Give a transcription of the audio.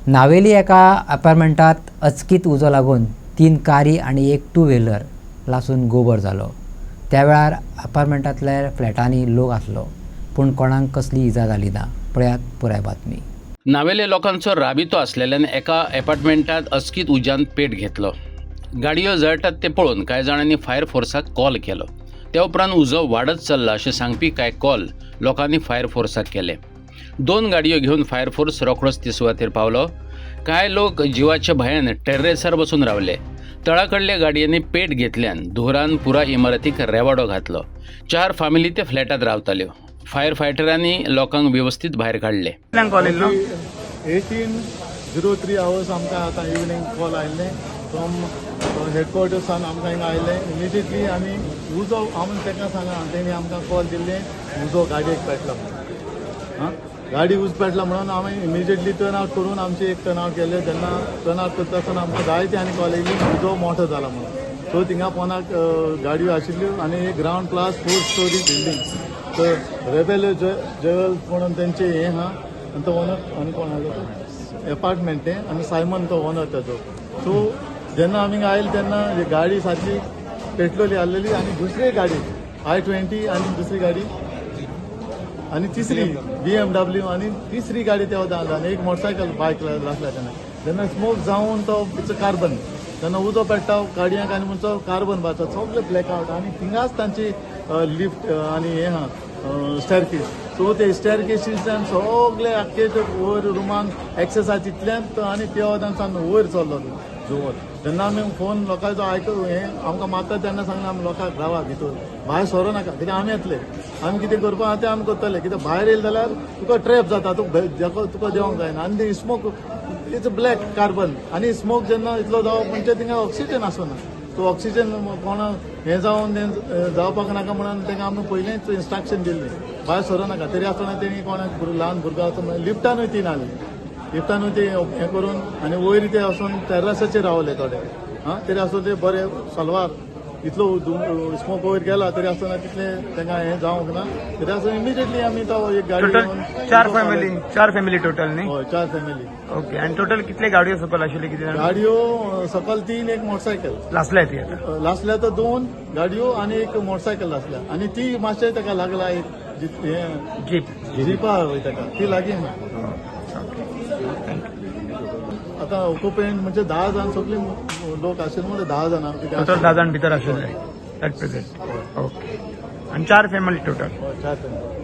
नावेली एका अपार्टमेंटात अचकीत उजो लागून 3 कारी आणि एक 2 व्हीलर लासून गोबर जालो। त्या वेळार अपार्टमेंटांतल्या फ्लॅटांनी लोक आसलो, पूण कोणाक कसली इजा जाली ना। पळयात पुराय बातमी। नावेले लोकांचो राबितो आसलेल्यान एका अपार्टमेंटात अचकीत उज्यान पेट घेतलो। गाडयो जळटात ते पळोवन कांय जाणांनी फायर फोर्साक कॉल केलो। त्या उपरांत उजो वाडत चल्ला अशें सांगपी कांय कॉल लोकांनी फायर फोर्साक केले। 2 गाडयो घेवन फायर फोर्स रोखडोच ते सुवातेर पावलो। कांय लोक जिवाच्या भयान टेर्रेसार बसून रावले। तळाकडल्या गाडयांनी पेट घेतल्यान धुरान पुराय इमारतीक रेवाडो घातलो। 4 फामिली ते फ्लॅटात रावताल्यो। फायर फायटरांनी लोकांक व्यवस्थित भायर काडले। 18:03 hours आमकां आतां इवनिंग कॉल आयिल्ले फ्रॉम हेडक्वॉर्टर्सान आमकां हिंगा आयिल्ले। इमिजिएटली आमी उजो आमी ताका सांगला, तेणी आमकां कॉल दिल्ले उजो गाडयेक पेटला म्हणून। गाडी उज पेटला म्हणून आमी इमिजिएटली टर्न आवट करून आमचे एक टर्न आवट केले। जेन्ना टर्न आवट करता आसतना आमकां जायती आनी कॉल येयली उजो मोठो जाला म्हणून। सो थिंगा पोंदाक गाडयो आशिल्ल्यो आनी एक ग्रावंड क्लास 4 स्टोरी बिल्डींग। तर रेबेल ज्वेलर्स म्हणून तेंचे हें आहा आनी तो ओनर आनी कोण आहा अपार्टमेंट तें आनी सायमन तो ओनर ताजो। सो जेन्ना आमी आयले तेन्ना गाडी सारकी पेटलोली आसलेली आनी दुसरी गाडी I-20 आनी दुसरी गाडी आनी तिसरी BMW आनी तिसरी गाडी त्या वता आनी एक मोटरसायकल बायक आसल्या तेन्ना। जेन्ना स्मोक जावन तो इट्स कार्बन जेन्ना उजो पेट्टा गाडयांक आनी म्हणचो कार्बन भाजता सगळे ब्लॅक आवट आनी थिंगाच तांची लिफ्ट आनी हें आहा स्टेअरकेस। सो ते स्टेअरकेसींतल्यान सगळे आख्खे वयर रुमान एक्सेस आहा तितल्यात आनी त्या वतान वयर चल्लो जोर। जेन्ना आमी फोन लोकांचो आयकून हें आमकां मारता तेन्ना सांगलें आमी लोकांक रावा भितर भायर सरो नाका, कित्याक आमी येतले। आमी कितें करपा आहा तें आमी करतले, कित्याक भायर येयले जाल्यार तुका ट्रॅप जाता, तुका देवंक जायना आनी स्मोक इट्स ब्लॅक कार्बन आनी स्मोक जेन्ना इतलो जावप म्हणजे थिंगा ऑक्सिजन आसना। सो ऑक्सिजन कोणा हें जावन तें जावपाक नाका म्हणून तांकां आमी पयलींच इन्स्ट्रक्शन दिल्ली भायर सरो नाका। तरी आसतना तेणी कोणाक ल्हान भुरगो आसा लिफ्टानूय ती नासली, लिफ्टानूय ते हें करून आनी वयर ते वचून टेर्रासाचेर रावले थोडे। तरी आसून ते बरे सलवार इतलो स्मोक वयर गेला तरी आसतना तितले तांकां हें जावंक ना। तरी आसून इमिजिएटली आमी तो एक गाडी चार फॅमिली टोटल न्ही? हय 4 फॅमिली। ओके। आणि टोटल कितले गाडयो सकल आशिल्ले? किती गाडयो सकल 3 एक मोटरसायकल लासल्या ती लासल्या तर 2 गाडयो आनी एक मोटरसायकल लासल्या आनी ती मातशें ताका लागला एक जीपा वय ताका ती लागीं ना। आतां ऑक्युपेंट म्हणजे 10 जाण सगळे लोक आशिल्ले म्हणजे 10 जाणां टोटल 10 जाण भितर आशिल्ले ऍट प्रेझेंट। ओके। आणि 4 फॅमिली टोटल? 4 फॅमिली।